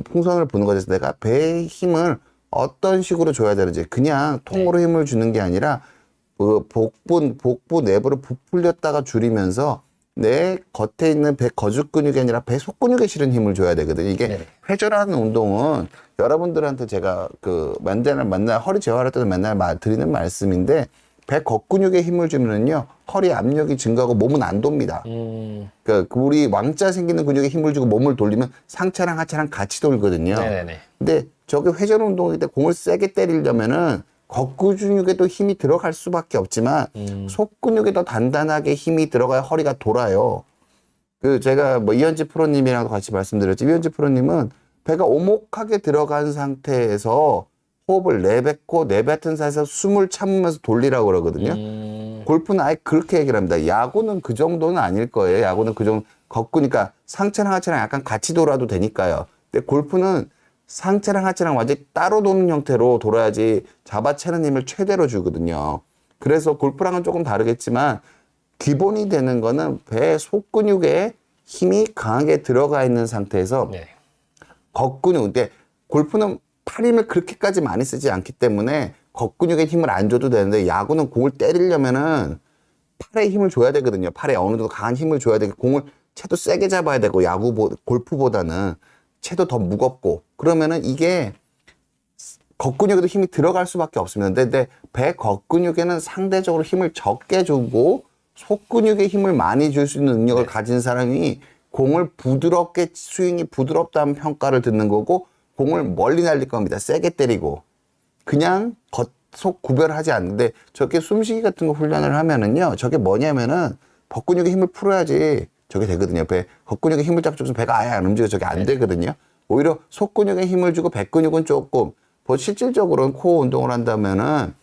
풍선을 부는 것에서 내가 배의 힘을 어떤 식으로 줘야 되는지 그냥 통으로 힘을 주는 게 아니라 그 복부 내부를 부풀렸다가 줄이면서 내 겉에 있는 배 거죽 근육이 아니라 배 속 근육에 실은 힘을 줘야 되거든요. 이게 네네. 회전하는 운동은 여러분들한테 제가 맨날 허리 재활할 때도 맨날 드리는 말씀인데 배 겉근육에 힘을 주면은요 허리 압력이 증가하고 몸은 안 돕니다. 그러니까 우리 왕자 생기는 근육에 힘을 주고 몸을 돌리면 상체랑 하체랑 같이 돌거든요. 네네네. 근데 저게 회전 운동일 때 공을 세게 때리려면은 겉근육에도 힘이 들어갈 수밖에 없지만 속근육에도 단단하게 힘이 들어가야 허리가 돌아요. 제가 뭐 이현지 프로님이랑도 같이 말씀드렸지. 이현지 프로님은 배가 오목하게 들어간 상태에서 호흡을 내뱉고 내뱉은 사이에서 숨을 참으면서 돌리라고 그러거든요. 골프는 아예 그렇게 얘기를 합니다. 야구는 그 정도는 아닐 거예요. 야구는 그 정도 그러니까 상체랑 하체랑 약간 같이 돌아도 되니까요. 근데 골프는 상체랑 하체랑 완전히 따로 도는 형태로 돌아야지 잡아채는 힘을 최대로 주거든요. 그래서 골프랑은 조금 다르겠지만 기본이 되는 거는 배 속근육에 힘이 강하게 들어가 있는 상태에서 네. 겉근육, 근데 골프는 팔 힘을 그렇게까지 많이 쓰지 않기 때문에 겉근육에 힘을 안 줘도 되는데 야구는 공을 때리려면은 팔에 힘을 줘야 되거든요. 팔에 어느 정도 강한 힘을 줘야 되고 공을 채도 세게 잡아야 되고 골프보다는 채도 더 무겁고 그러면은 이게 겉근육에도 힘이 들어갈 수밖에 없습니다. 근데 배 겉근육에는 상대적으로 힘을 적게 주고 속근육에 힘을 많이 줄 수 있는 능력을 가진 사람이 공을 부드럽게 스윙이 부드럽다는 평가를 듣는 거고 공을 멀리 날릴 겁니다. 세게 때리고 그냥 겉속 구별하지 않는데 저렇게 숨쉬기 같은 거 훈련을 하면은요 저게 뭐냐면은 겉근육에 힘을 풀어야지 저게 되거든요. 배 겉근육에 힘을 쫙 줘서 배가 아예 안 움직여 저게 안 되거든요. 오히려 속근육에 힘을 주고 배 근육은 조금, 뭐 실질적으로는 코어 운동을 한다면은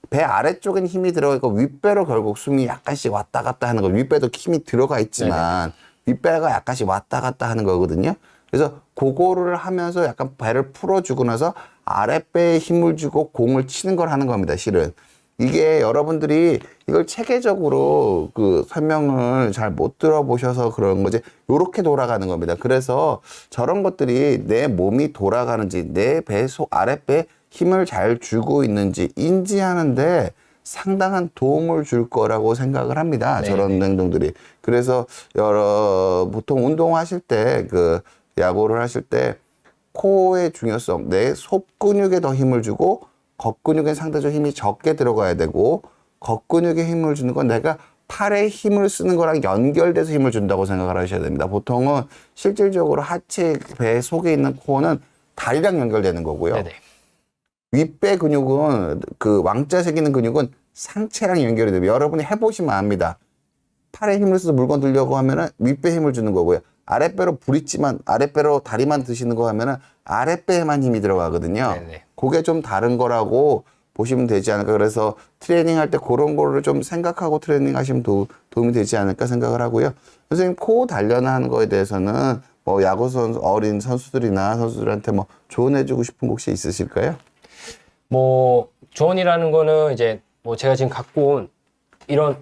배 아래쪽엔 힘이 들어가고 윗배로 결국 숨이 약간씩 왔다 갔다 하는 거. 윗배도 힘이 들어가 있지만 윗배가 약간씩 왔다 갔다 하는 거거든요. 그래서 그거를 하면서 약간 배를 풀어주고 나서 아랫배에 힘을 주고 공을 치는 걸 하는 겁니다, 실은. 이게 여러분들이 이걸 체계적으로 그 설명을 잘 못 들어보셔서 그런 거지, 요렇게 돌아가는 겁니다. 그래서 저런 것들이 내 몸이 돌아가는지, 내 배 속 아랫배에 힘을 잘 주고 있는지 인지하는데 상당한 도움을 줄 거라고 생각을 합니다. 네네. 저런 행동들이. 그래서 보통 운동하실 때, 그 야구를 하실 때 코어의 중요성, 내 속근육에 더 힘을 주고 겉근육엔 상대적으로 힘이 적게 들어가야 되고, 겉근육에 힘을 주는 건 내가 팔에 힘을 쓰는 거랑 연결돼서 힘을 준다고 생각을 하셔야 됩니다. 보통은 실질적으로 하체 배 속에 있는 코어는 다리랑 연결되는 거고요. 네네. 윗배 근육은, 그 왕자 새기는 근육은 상체랑 연결이 됩니다. 여러분이 해보시면 압니다. 팔에 힘을 써서 물건 들려고 하면은 윗배 힘을 주는 거고요. 아랫배로 부딪지만, 아랫배로 다리만 드시는 거 하면은 아랫배에만 힘이 들어가거든요. 네네. 그게 좀 다른 거라고 보시면 되지 않을까. 그래서 트레이닝 할 때 그런 거를 좀 생각하고 트레이닝 하시면 도움이 되지 않을까 생각을 하고요. 선생님, 코어 단련하는 거에 대해서는 뭐 야구 선수, 어린 선수들이나 선수들한테 뭐 조언해주고 싶은 거 혹시 있으실까요? 뭐 조언이라는 거는 이제 뭐 제가 지금 갖고 온 이런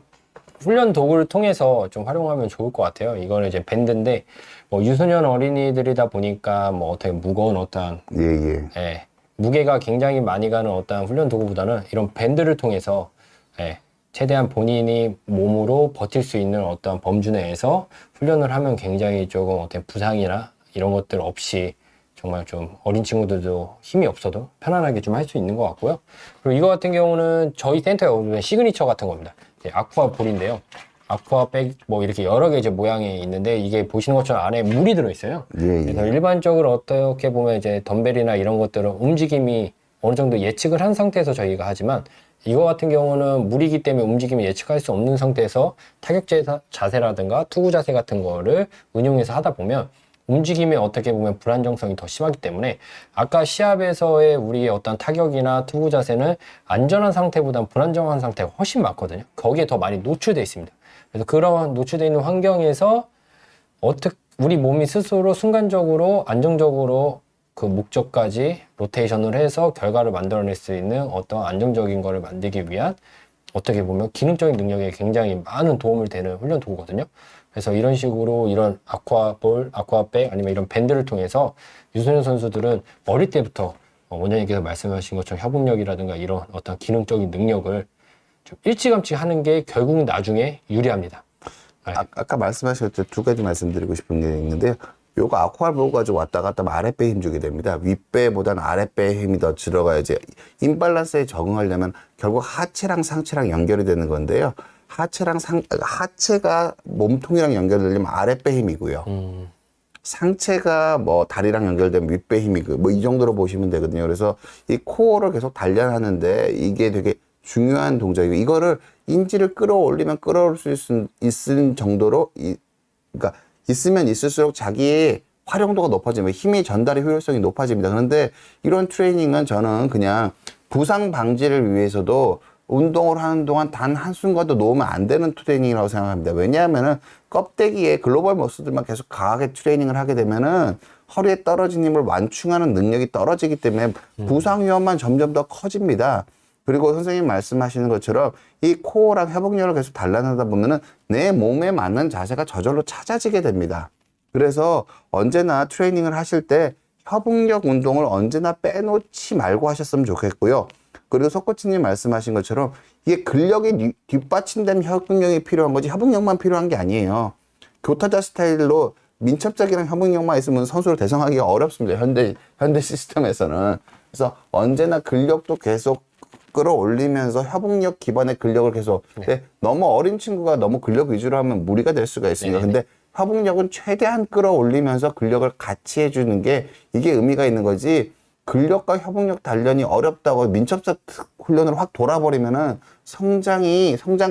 훈련 도구를 통해서 좀 활용하면 좋을 것 같아요. 이거는 이제 밴드인데 뭐 유소년 어린이들이다 보니까 뭐 어떻게 무거운 어떠한 예. 예, 무게가 굉장히 많이 가는 어떠한 훈련 도구보다는 이런 밴드를 통해서 예, 최대한 본인이 몸으로 버틸 수 있는 어떠한 범주 내에서 훈련을 하면 굉장히 조금 어떤 부상이나 이런 것들 없이 정말 좀 어린 친구들도 힘이 없어도 편안하게 좀 할 수 있는 것 같고요. 그리고 이거 같은 경우는 저희 센터에 오는 시그니처 같은 겁니다. 아쿠아 볼인데요. 아쿠아 백 뭐 이렇게 여러 개 이제 모양이 있는데 이게 보시는 것처럼 안에 물이 들어있어요. 그래서 일반적으로 어떻게 보면 이제 덤벨이나 이런 것들은 움직임이 어느 정도 예측을 한 상태에서 저희가 하지만 이거 같은 경우는 물이기 때문에 움직임을 예측할 수 없는 상태에서 타격 자세라든가 투구 자세 같은 거를 운용해서 하다 보면 움직임에 어떻게 보면 불안정성이 더 심하기 때문에 아까 시합에서의 우리의 어떤 타격이나 투구 자세는 안전한 상태보다는 불안정한 상태가 훨씬 많거든요. 거기에 더 많이 노출되어 있습니다. 그래서 그런 노출되어 있는 환경에서 우리 몸이 스스로 순간적으로 안정적으로 그 목적까지 로테이션을 해서 결과를 만들어낼 수 있는 어떤 안정적인 거를 만들기 위한 어떻게 보면 기능적인 능력에 굉장히 많은 도움을 되는 훈련 도구거든요. 그래서 이런 식으로 이런 아쿠아볼, 아쿠아백 아니면 이런 밴드를 통해서 유소년 선수들은 어릴 때부터 원장님께서 말씀하신 것처럼 협응력이라든가 이런 어떤 기능적인 능력을 좀 일찌감치 하는 게 결국 나중에 유리합니다. 아까 말씀하실 때 두 가지 말씀드리고 싶은 게 있는데요. 요거 아쿠아볼 가지고 왔다 갔다 하면 아랫배에 힘 주게 됩니다. 윗배보다는 아랫배에 힘이 더 들어가야지 임밸런스에 적응하려면 결국 하체랑 상체랑 연결이 되는 건데요. 하체가 몸통이랑 연결되려면 아랫배 힘이고요. 상체가 뭐 다리랑 연결되면 윗배 힘이고 뭐 이 정도로 보시면 되거든요. 그래서 이 코어를 계속 단련하는데 이게 되게 중요한 동작이고 이거를 인지를 끌어올리면 끌어올 수 있을 정도로 그러니까 있으면 있을수록 자기의 활용도가 높아지면 힘의 전달의 효율성이 높아집니다. 그런데 이런 트레이닝은 저는 그냥 부상 방지를 위해서도 운동을 하는 동안 단 한순간도 놓으면 안 되는 트레이닝이라고 생각합니다. 왜냐하면은 껍데기에 글로벌 머슬들만 계속 강하게 트레이닝을 하게 되면은 허리에 떨어진 힘을 완충하는 능력이 떨어지기 때문에 부상 위험만 점점 더 커집니다. 그리고 선생님 말씀하시는 것처럼 이 코어랑 협응력을 계속 단련하다 보면은 내 몸에 맞는 자세가 저절로 찾아지게 됩니다. 그래서 언제나 트레이닝을 하실 때 협응력 운동을 언제나 빼놓지 말고 하셨으면 좋겠고요. 그리고 석코치님 말씀하신 것처럼 이게 근력이 뒷받침되면 협응력이 필요한 거지 협응력만 필요한 게 아니에요. 교타자 스타일로 민첩작이랑 협응력만 있으면 선수를 대성하기가 어렵습니다. 현대 시스템에서는. 그래서 언제나 근력도 계속 끌어올리면서 협응력 기반의 근력을 계속 너무 어린 친구가 너무 근력 위주로 하면 무리가 될 수가 있습니다. 근데 협응력은 최대한 끌어올리면서 근력을 같이 해주는 게 이게 의미가 있는 거지 근력과 협응력 단련이 어렵다고 민첩작 훈련을 확 돌아버리면은 성장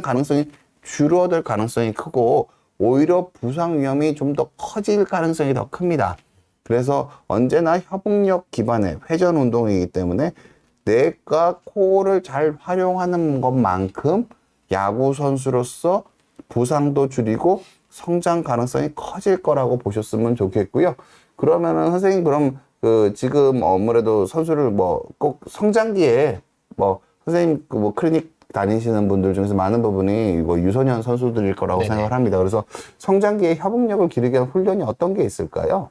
가능성이 줄어들 가능성이 크고 오히려 부상 위험이 좀 더 커질 가능성이 더 큽니다. 그래서 언제나 협응력 기반의 회전 운동이기 때문에 내가 코어를 잘 활용하는 것만큼 야구 선수로서 부상도 줄이고 성장 가능성이 커질 거라고 보셨으면 좋겠고요. 그러면은 선생님 그럼 그 지금 아무래도 선수를 뭐 꼭 성장기에 뭐 선생님 그 뭐 클리닉 다니시는 분들 중에서 많은 부분이 뭐 유소년 선수들일 거라고 네네. 생각을 합니다. 그래서 성장기에 협응력을 기르기 위한 훈련이 어떤 게 있을까요?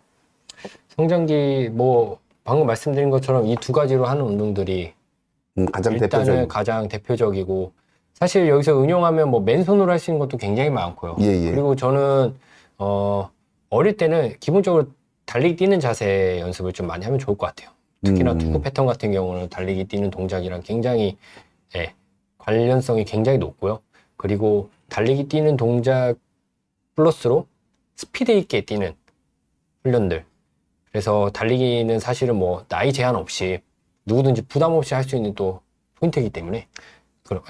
성장기 뭐 방금 말씀드린 것처럼 이 두 가지로 하는 운동들이 가장 일단은 대표적인. 가장 대표적이고 사실 여기서 응용하면 뭐 맨손으로 할 수 있는 것도 굉장히 많고요. 예, 예. 그리고 저는 어릴 때는 기본적으로 달리기 뛰는 자세 연습을 좀 많이 하면 좋을 것 같아요. 특히나 투구 패턴 같은 경우는 달리기 뛰는 동작이랑 굉장히 예, 관련성이 굉장히 높고요. 그리고 달리기 뛰는 동작 플러스로 스피드 있게 뛰는 훈련들. 그래서 달리기는 사실은 뭐 나이 제한 없이 누구든지 부담 없이 할 수 있는 또 포인트이기 때문에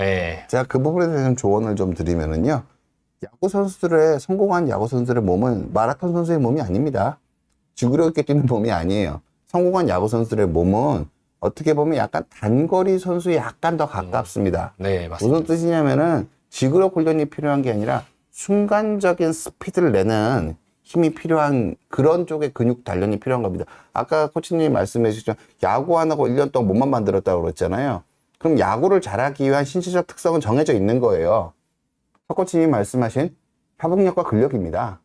예. 제가 그 부분에 대해서 좀 조언을 좀 드리면은요. 야구 선수들의 성공한 야구 선수들의 몸은 마라톤 선수의 몸이 아닙니다. 지구력 있게 뛰는 몸이 아니에요. 성공한 야구 선수들의 몸은 어떻게 보면 약간 단거리 선수에 약간 더 가깝습니다. 네, 맞습니다. 무슨 뜻이냐면은 지구력 훈련이 필요한 게 아니라 순간적인 스피드를 내는 힘이 필요한 그런 쪽의 근육 단련이 필요한 겁니다. 아까 코치님이 말씀해 주셨죠. 야구 안 하고 1년 동안 몸만 만들었다고 그랬잖아요. 그럼 야구를 잘하기 위한 신체적 특성은 정해져 있는 거예요. 석 코치님이 말씀하신 협응력과 근력입니다.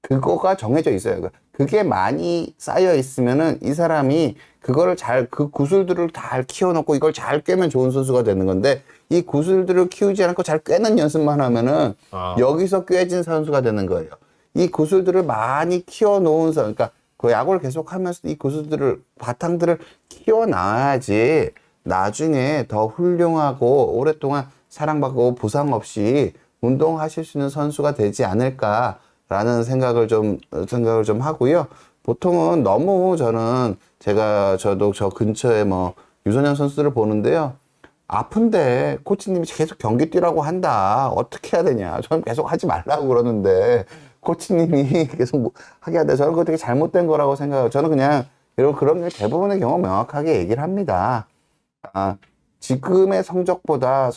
그거가 정해져 있어요. 그게 많이 쌓여 있으면은 이 사람이 그거를 그 구슬들을 잘 키워놓고 이걸 잘 꿰면 좋은 선수가 되는 건데 이 구슬들을 키우지 않고 잘 꿰는 연습만 하면은 여기서 꿰진 선수가 되는 거예요. 이 구슬들을 많이 키워놓은 선수, 그러니까 그 야구를 계속하면서 이 구슬들을 바탕들을 키워놔야지 나중에 더 훌륭하고 오랫동안 사랑받고 부상 없이 운동하실 수 있는 선수가 되지 않을까라는 생각을 좀 하고요. 보통은 너무 저도 저 근처에 뭐 유소년 선수들을 보는데요. 아픈데 코치님이 계속 경기 뛰라고 한다. 어떻게 해야 되냐. 저는 계속 하지 말라고 그러는데 코치님이 계속 하게 한다. 저는 그거 되게 잘못된 거라고 생각해요. 저는 그냥 그런 게 대부분의 경우 명확하게 얘기를 합니다. 지금의 성적보다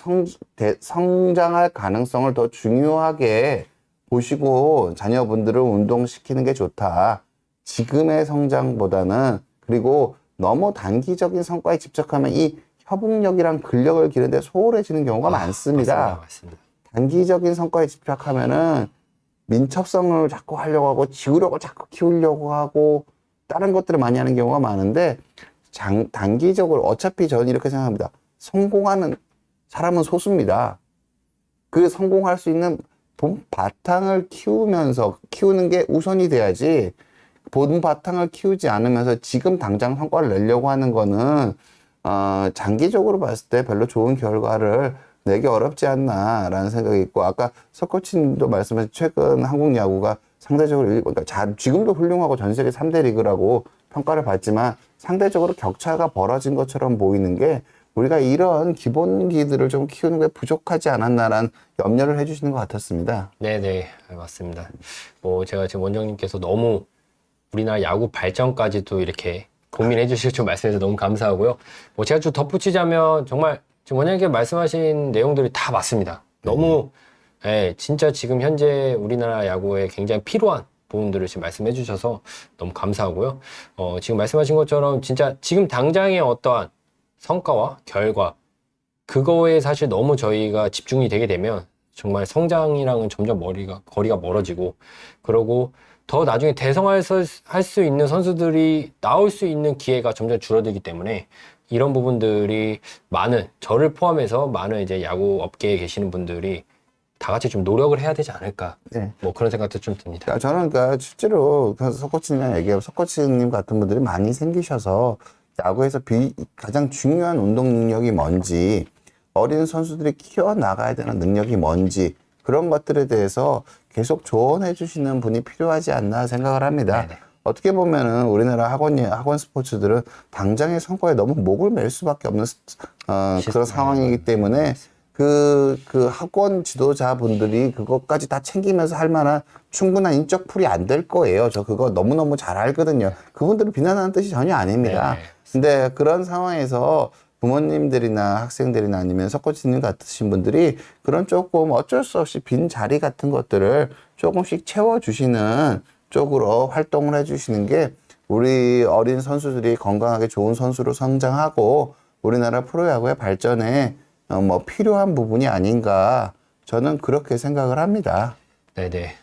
성장할 가능성을 더 중요하게 보시고 자녀분들을 운동시키는 게 좋다. 지금의 성장보다는 그리고 너무 단기적인 성과에 집착하면 이 협응력이랑 근력을 기르는데 소홀해지는 경우가 많습니다. 맞습니다. 단기적인 성과에 집착하면은 민첩성을 자꾸 하려고 하고 지구력을 자꾸 키우려고 하고 다른 것들을 많이 하는 경우가 많은데 단기적으로 어차피 저는 이렇게 생각합니다. 성공하는 사람은 소수입니다. 그 성공할 수 있는 본 바탕을 키우는 게 우선이 돼야지 본 바탕을 키우지 않으면서 지금 당장 성과를 내려고 하는 거는 장기적으로 봤을 때 별로 좋은 결과를 내기 어렵지 않나라는 생각이 있고 아까 석 코치님도 말씀하신 최근 한국 야구가 상대적으로 그러니까 지금도 훌륭하고 전 세계 3대 리그라고 평가를 받지만 상대적으로 격차가 벌어진 것처럼 보이는 게 우리가 이런 기본기들을 좀 키우는 게 부족하지 않았나라는 염려를 해주시는 것 같았습니다. 네네, 맞습니다. 뭐 제가 지금 원장님께서 너무 우리나라 야구 발전까지도 이렇게 고민해 주실 줄 말씀해서 너무 감사하고요. 뭐 제가 좀 덧붙이자면 정말 지금 원장님께서 말씀하신 내용들이 다 맞습니다. 너무 예, 진짜 지금 현재 우리나라 야구에 굉장히 필요한 부분들을 지금 말씀해 주셔서 너무 감사하고요. 지금 말씀하신 것처럼 진짜 지금 당장의 어떠한 성과와 결과 그거에 사실 너무 저희가 집중이 되게 되면 정말 성장이랑은 점점 거리가 멀어지고 그러고 더 나중에 대성할 수 있는 선수들이 나올 수 있는 기회가 점점 줄어들기 때문에 이런 부분들이 저를 포함해서 많은 이제 야구 업계에 계시는 분들이 다 같이 좀 노력을 해야 되지 않을까. 네. 뭐 그런 생각도 좀 듭니다. 저는 실제로 석 코치님이랑 얘기하면 석 코치님 같은 분들이 많이 생기셔서 야구에서 가장 중요한 운동 능력이 뭔지 어린 선수들이 키워나가야 되는 능력이 뭔지 그런 것들에 대해서 계속 조언해 주시는 분이 필요하지 않나 생각을 합니다. 네네. 어떻게 보면은 우리나라 학원 스포츠들은 당장의 성과에 너무 목을 맬 수밖에 없는 그런 상황이기 때문에 그 학원 지도자분들이 그것까지 다 챙기면서 할 만한 충분한 인적 풀이 안 될 거예요. 저 그거 너무너무 잘 알거든요. 그분들을 비난하는 뜻이 전혀 아닙니다. 네. 근데 그런 상황에서 부모님들이나 학생들이나 아니면 석코치님 같으신 분들이 그런 조금 어쩔 수 없이 빈 자리 같은 것들을 조금씩 채워주시는 쪽으로 활동을 해주시는 게 우리 어린 선수들이 건강하게 좋은 선수로 성장하고 우리나라 프로야구의 발전에 뭐 필요한 부분이 아닌가 저는 그렇게 생각을 합니다. 네네.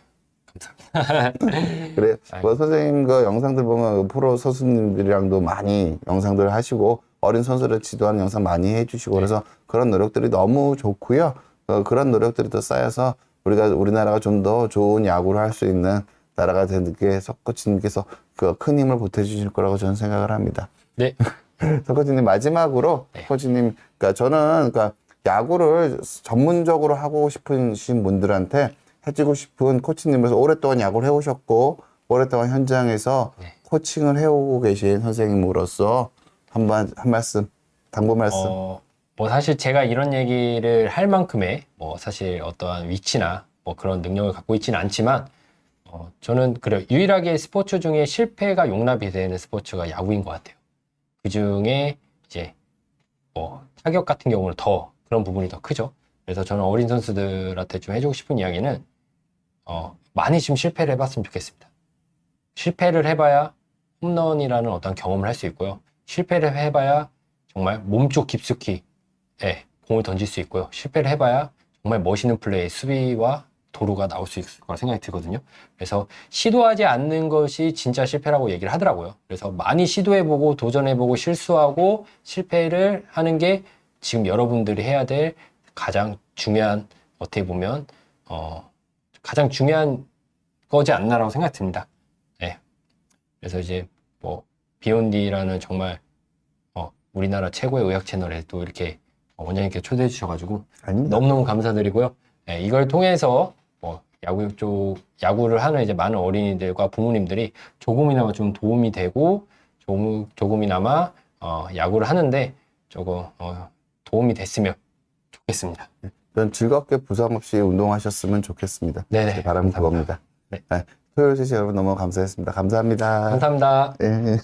그래, 뭐 선생님 그 영상들 보면 프로 선수님들이랑도 많이 영상들 하시고 어린 선수를 지도하는 영상 많이 해주시고 그래서 그런 노력들이 너무 좋고요. 그런 노력들이 더 쌓여서 우리나라가 좀 더 좋은 야구를 할 수 있는 나라가 되는 게 석코치님께서 그 큰 힘을 보태주실 거라고 저는 생각을 합니다. 네. 석코치님 마지막으로 코치님, 그러니까 저는 그러니까 야구를 전문적으로 하고 싶으신 분들한테 해주고 싶은 코치님으로서 오랫동안 야구를 해오셨고 오랫동안 현장에서 코칭을 해오고 계신 선생님으로서 한 말씀, 당부 말씀. 뭐 사실 제가 이런 얘기를 할 만큼의 뭐 사실 어떠한 위치나 뭐 그런 능력을 갖고 있지는 않지만 저는 그래요. 유일하게 스포츠 중에 실패가 용납이 되는 스포츠가 야구인 것 같아요. 그 중에 이제 뭐 타격 같은 경우는 더 그런 부분이 더 크죠. 그래서 저는 어린 선수들한테 좀 해주고 싶은 이야기는 많이 좀 실패를 해봤으면 좋겠습니다. 실패를 해봐야 홈런이라는 어떤 경험을 할 수 있고요. 실패를 해봐야 정말 몸쪽 깊숙이 공을 던질 수 있고요. 실패를 해봐야 정말 멋있는 플레이, 수비와 도루가 나올 수 있을 거라 생각이 들거든요. 그래서 시도하지 않는 것이 진짜 실패라고 얘기를 하더라고요. 그래서 많이 시도해보고 도전해보고 실수하고 실패를 하는 게 지금 여러분들이 해야 될 가장 중요한, 어떻게 보면 가장 중요한 거지 않나라고 생각이 듭니다. 네. 그래서 이제 뭐 비욘디라는 정말 우리나라 최고의 의학 채널에 또 이렇게 원장님께 초대해 주셔가지고 아닙니다. 너무너무 감사드리고요. 네, 이걸 통해서 뭐 야구를 하는 이제 많은 어린이들과 부모님들이 조금이나마 좀 도움이 되고 조금이나마 야구를 하는데 조금 도움이 됐으면 좋겠습니다. 전 즐겁게 부상 없이 운동하셨으면 좋겠습니다. 네네, 제 바람은 감사합니다. 그겁니다. 네. 토요일 3시 여러분 너무 감사했습니다. 감사합니다. 감사합니다. 예.